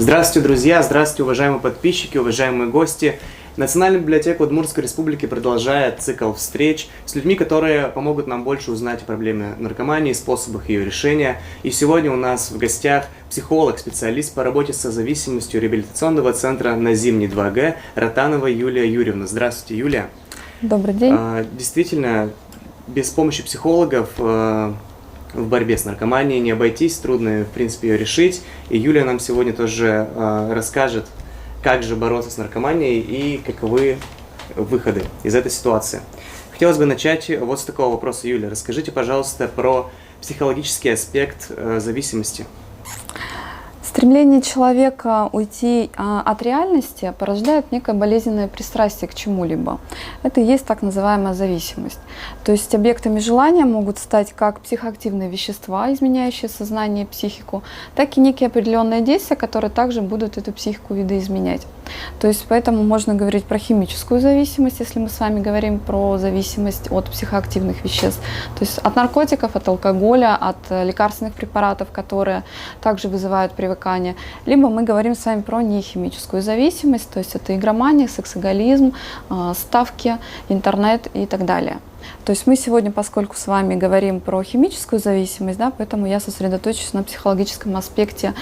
Здравствуйте, друзья! Здравствуйте, уважаемые подписчики, уважаемые гости! Национальная библиотека Удмуртской Республики продолжает цикл встреч с людьми, которые помогут нам больше узнать о проблеме наркомании, способах ее решения. И сегодня у нас в гостях психолог, специалист по работе с зависимостью реабилитационного центра на Зимней 2Г Ротанова Юлия Юрьевна. Здравствуйте, Юлия! Добрый день! Действительно, без помощи психологов в борьбе с наркоманией не обойтись, трудно, в принципе, ее решить. И Юлия нам сегодня тоже расскажет, как же бороться с наркоманией и каковы выходы из этой ситуации. Хотелось бы начать вот с такого вопроса, Юлия. Расскажите, пожалуйста, про психологический аспект зависимости. Стремление человека уйти от реальности порождает некое болезненное пристрастие к чему-либо. Это и есть так называемая зависимость. То есть объектами желания могут стать как психоактивные вещества, изменяющие сознание и психику, так и некие определенные действия, которые также будут эту психику видоизменять. То есть поэтому можно говорить про химическую зависимость, если мы с вами говорим про зависимость от психоактивных веществ. То есть от наркотиков, от алкоголя, от лекарственных препаратов, которые также вызывают привыкание. Либо мы говорим с вами про нехимическую зависимость, то есть это игромания, сексоголизм, ставки, интернет и так далее. То есть мы сегодня, поскольку с вами говорим про химическую зависимость, да, поэтому я сосредоточусь на психологическом аспекте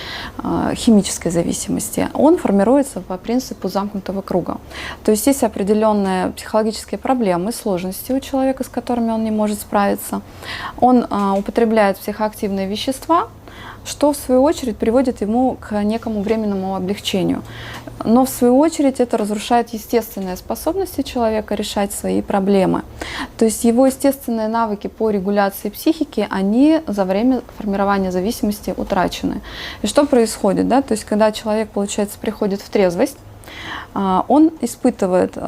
химической зависимости. Он формируется по принципу замкнутого круга. То есть есть определенные психологические проблемы, сложности у человека, с которыми он не может справиться. Он употребляет психоактивные вещества, что в свою очередь приводит ему к некому временному облегчению. Но в свою очередь это разрушает естественные способности человека решать свои проблемы. То есть его естественные навыки по регуляции психики, они за время формирования зависимости утрачены. И что происходит? Да? То есть когда человек, получается, приходит в трезвость, он испытывает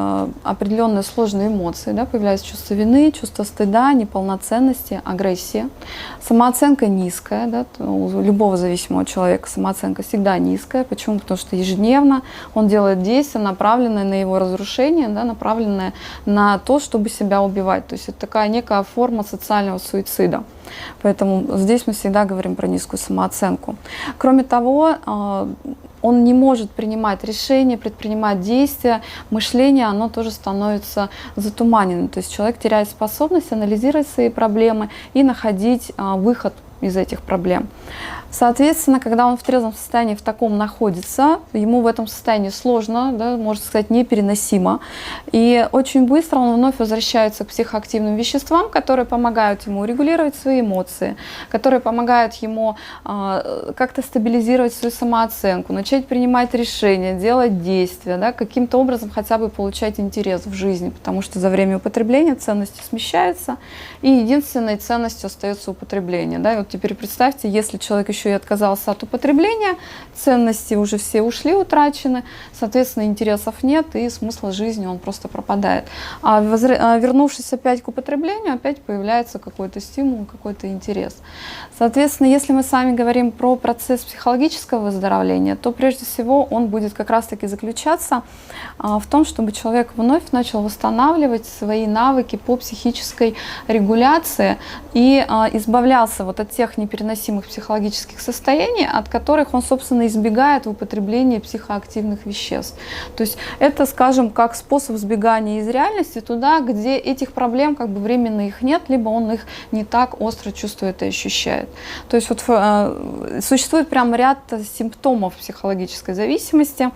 определенные сложные эмоции, да, появляется чувство вины, чувство стыда, неполноценности, агрессия. Самооценка низкая, да, у любого зависимого человека самооценка всегда низкая. Почему? Потому что ежедневно он делает действия, направленные на его разрушение, да, направленные на то, чтобы себя убивать. То есть это такая некая форма социального суицида. Поэтому здесь мы всегда говорим про низкую самооценку. Кроме того, он не может принимать решения, предпринимать действия, мышление, оно тоже становится затуманенным. То есть человек теряет способность анализировать свои проблемы и находить выход из этих проблем. Соответственно, когда он в трезвом состоянии в таком находится, ему в этом состоянии сложно, да, можно сказать, непереносимо. И очень быстро он вновь возвращается к психоактивным веществам, которые помогают ему регулировать свои эмоции, которые помогают ему как-то стабилизировать свою самооценку, начать принимать решения, делать действия, да, каким-то образом хотя бы получать интерес в жизни, потому что за время употребления ценности смещаются, и единственной ценностью остается употребление. Да. И вот теперь представьте, если человек еще и отказался от употребления, ценности уже все ушли, утрачены, соответственно, интересов нет, и смысла жизни он просто пропадает. А вернувшись опять к употреблению, опять появляется какой-то стимул, какой-то интерес. Соответственно, если мы с вами говорим про процесс психологического выздоровления, то прежде всего он будет как раз-таки заключаться в том, чтобы человек вновь начал восстанавливать свои навыки по психической регуляции и избавлялся вот от тех непереносимых психологических состояний, от которых он, собственно, избегает в употреблении психоактивных веществ. То есть это, скажем, как способ сбегания из реальности туда, где этих проблем как бы временно их нет, либо он их не так остро чувствует и ощущает. То есть вот существует прям ряд симптомов психологической зависимости.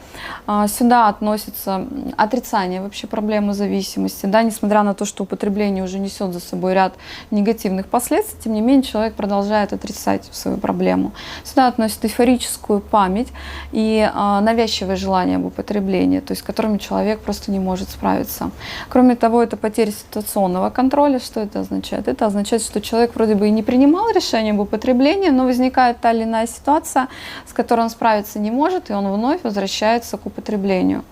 Сюда относится отрицание вообще проблемы зависимости. Да, несмотря на то, что употребление уже несет за собой ряд негативных последствий, тем не менее человек продолжает отрицать свою проблему. Сюда относят эйфорическую память и навязчивое желание об употреблении, то есть с которыми человек просто не может справиться. Кроме того, это потеря ситуационного контроля. Что это означает? Это означает, что человек вроде бы и не принимал решение об употреблении, но возникает та или иная ситуация, с которой он справиться не может, и он вновь возвращается к употреблению.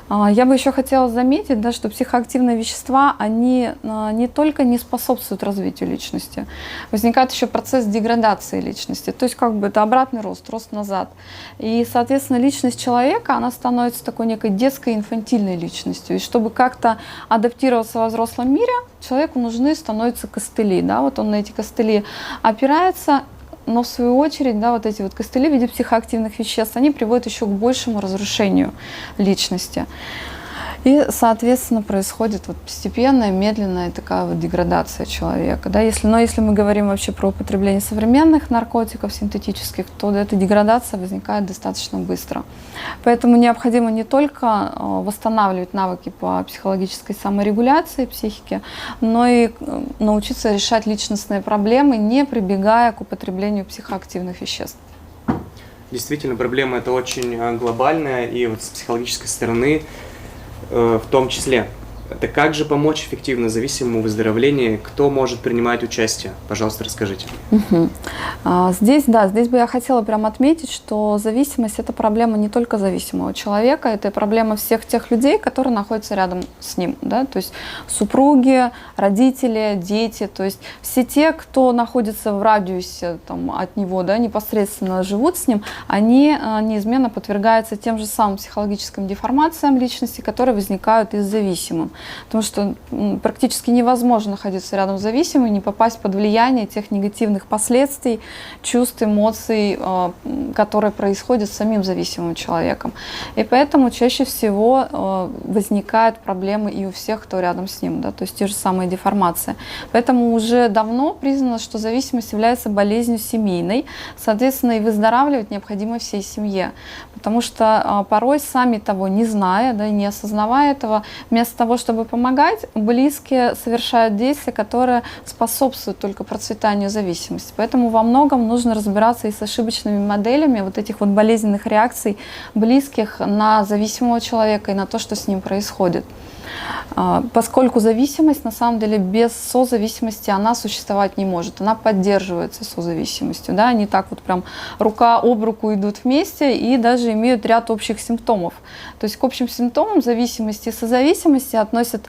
Я бы еще хотела заметить, да, что психоактивные вещества, они не только не способствуют развитию личности, возникает еще процесс деградации личности, то есть как бы это обратный рост, рост назад. И, соответственно, личность человека, она становится такой некой детской, инфантильной личностью. И чтобы как-то адаптироваться во взрослом мире, человеку нужны становятся костыли. Да? Вот он на эти костыли опирается, но в свою очередь, да, вот эти вот костыли в виде психоактивных веществ, они приводят еще к большему разрушению личности. И, соответственно, происходит вот постепенная, медленная такая вот деградация человека. Да? Но если мы говорим вообще про употребление современных наркотиков синтетических, то эта деградация возникает достаточно быстро. Поэтому необходимо не только восстанавливать навыки по психологической саморегуляции психики, но и научиться решать личностные проблемы, не прибегая к употреблению психоактивных веществ. Действительно, проблема эта очень глобальная, и вот с психологической стороны в том числе. Это как же помочь эффективно зависимому в выздоровлении? Кто может принимать участие? Пожалуйста, расскажите. Здесь бы я хотела прям отметить, что зависимость – это проблема не только зависимого человека, это проблема всех тех людей, которые находятся рядом с ним. Да? То есть супруги, родители, дети, то есть все те, кто находится в радиусе там, от него, да, непосредственно живут с ним, они неизменно подвергаются тем же самым психологическим деформациям личности, которые возникают из зависимым. Потому что практически невозможно находиться рядом с зависимым и не попасть под влияние тех негативных последствий, чувств, эмоций, которые происходят с самим зависимым человеком. И поэтому чаще всего возникают проблемы и у всех, кто рядом с ним, да, то есть те же самые деформации. Поэтому уже давно признано, что зависимость является болезнью семейной, соответственно, и выздоравливать необходимо всей семье. Потому что порой сами того не зная, да, не осознавая этого, вместо того, чтобы помогать, близкие совершают действия, которые способствуют только процветанию зависимости. Поэтому во многом нужно разбираться и с ошибочными моделями вот этих вот болезненных реакций близких на зависимого человека и на то, что с ним происходит. Поскольку зависимость, на самом деле, без созависимости она существовать не может. Она поддерживается созависимостью. Да? Они так вот прям рука об руку идут вместе и даже имеют ряд общих симптомов. То есть к общим симптомам зависимости и созависимости относят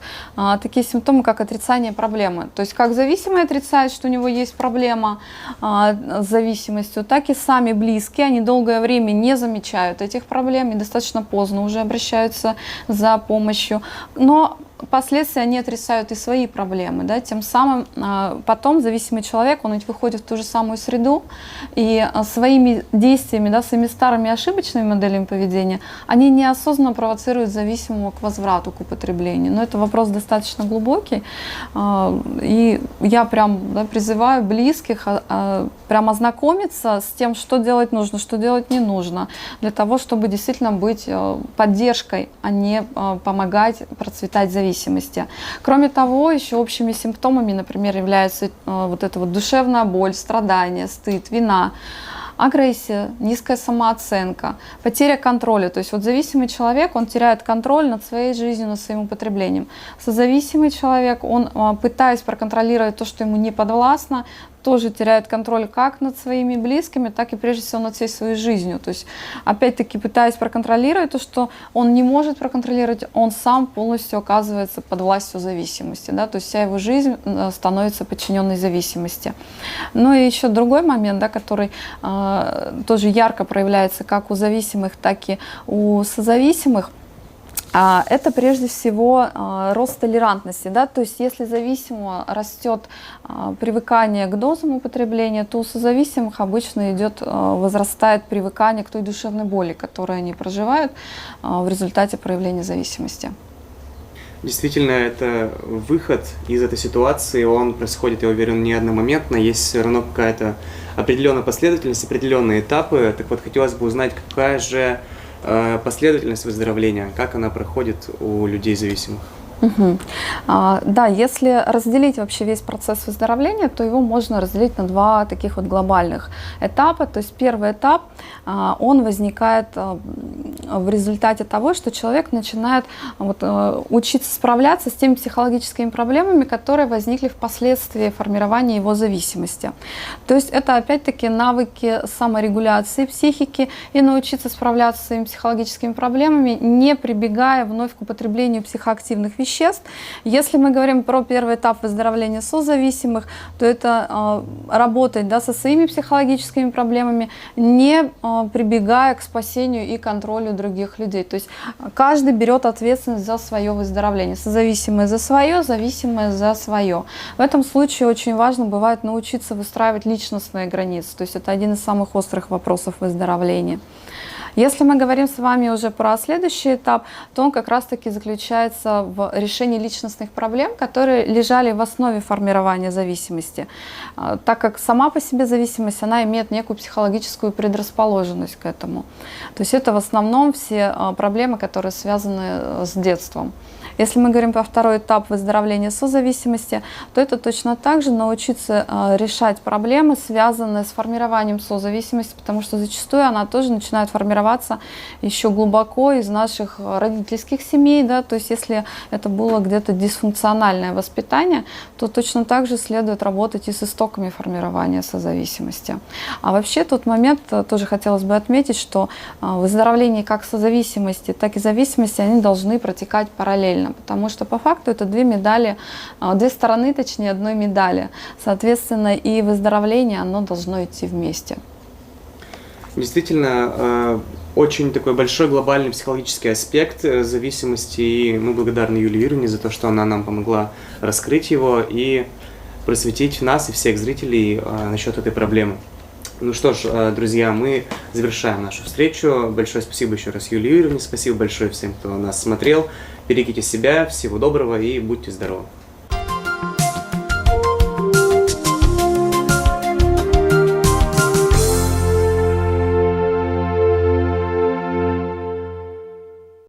такие симптомы, как отрицание проблемы. То есть как зависимый отрицает, что у него есть проблема с зависимостью, так и сами близкие, они долгое время не замечают этих проблем и достаточно поздно уже обращаются за помощью. Но впоследствии они отрицают и свои проблемы, да, тем самым потом зависимый человек, он ведь выходит в ту же самую среду, и своими действиями, да, своими старыми ошибочными моделями поведения, они неосознанно провоцируют зависимого к возврату, к употреблению. Но это вопрос достаточно глубокий, и я прям, да, призываю близких прям ознакомиться с тем, что делать нужно, что делать не нужно, для того, чтобы действительно быть поддержкой, а не помогать процветать зависимости. Кроме того, еще общими симптомами, например, являются вот эта вот душевная боль, страдания, стыд, вина, агрессия, низкая самооценка, потеря контроля. То есть вот зависимый человек, он теряет контроль над своей жизнью, над своим употреблением. Созависимый человек, он, пытаясь проконтролировать то, что ему не подвластно, тоже теряет контроль как над своими близкими, так и прежде всего над всей своей жизнью. То есть, опять-таки, пытаясь проконтролировать то, что он не может проконтролировать, он сам полностью оказывается под властью зависимости. Да? То есть вся его жизнь становится подчиненной зависимости. Ну и еще другой момент, да, который тоже ярко проявляется как у зависимых, так и у созависимых. Это прежде всего рост толерантности. Да? То есть если зависимого растет привыкание к дозам употребления, то у созависимых обычно возрастает привыкание к той душевной боли, которую они проживают в результате проявления зависимости. Действительно, это выход из этой ситуации, он происходит, я уверен, не одномоментно, есть все равно какая-то определенная последовательность, определенные этапы. Так вот, хотелось бы узнать, какая же последовательность выздоровления, как она проходит у людей зависимых? Да, если разделить вообще весь процесс выздоровления, то его можно разделить на два таких вот глобальных этапа. То есть первый этап, он возникает в результате того, что человек начинает учиться справляться с теми психологическими проблемами, которые возникли впоследствии формирования его зависимости. То есть это опять-таки навыки саморегуляции психики и научиться справляться с своими психологическими проблемами, не прибегая вновь к употреблению психоактивных веществ, веществ. Если мы говорим про первый этап выздоровления созависимых, то это работать, да, со своими психологическими проблемами, не прибегая к спасению и контролю других людей. То есть каждый берет ответственность за свое выздоровление. Созависимые за свое, зависимые за свое. В этом случае очень важно бывает научиться выстраивать личностные границы. То есть это один из самых острых вопросов выздоровления. Если мы говорим с вами уже про следующий этап, то он как раз-таки заключается в решении личностных проблем, которые лежали в основе формирования зависимости. Так как сама по себе зависимость, она имеет некую психологическую предрасположенность к этому. То есть это в основном все проблемы, которые связаны с детством. Если мы говорим про второй этап выздоровления созависимости, то это точно так же научиться решать проблемы, связанные с формированием созависимости, потому что зачастую она тоже начинает формироваться еще глубоко из наших родительских семей, да, то есть если это было где-то дисфункциональное воспитание, то точно так же следует работать и с истоками формирования созависимости. А вообще тот момент тоже хотелось бы отметить, что выздоровление как созависимости, так и зависимости, они должны протекать параллельно. Потому что по факту это две медали, две стороны, точнее, одной медали. Соответственно, и выздоровление, оно должно идти вместе. Действительно, очень такой большой глобальный психологический аспект зависимости, и мы благодарны Юлии Юрьевне за то, что она нам помогла раскрыть его и просветить нас и всех зрителей насчет этой проблемы. Ну что ж, друзья, мы завершаем нашу встречу. Большое спасибо еще раз Юлии Юрьевне, спасибо большое всем, кто нас смотрел. Берегите себя, всего доброго и будьте здоровы.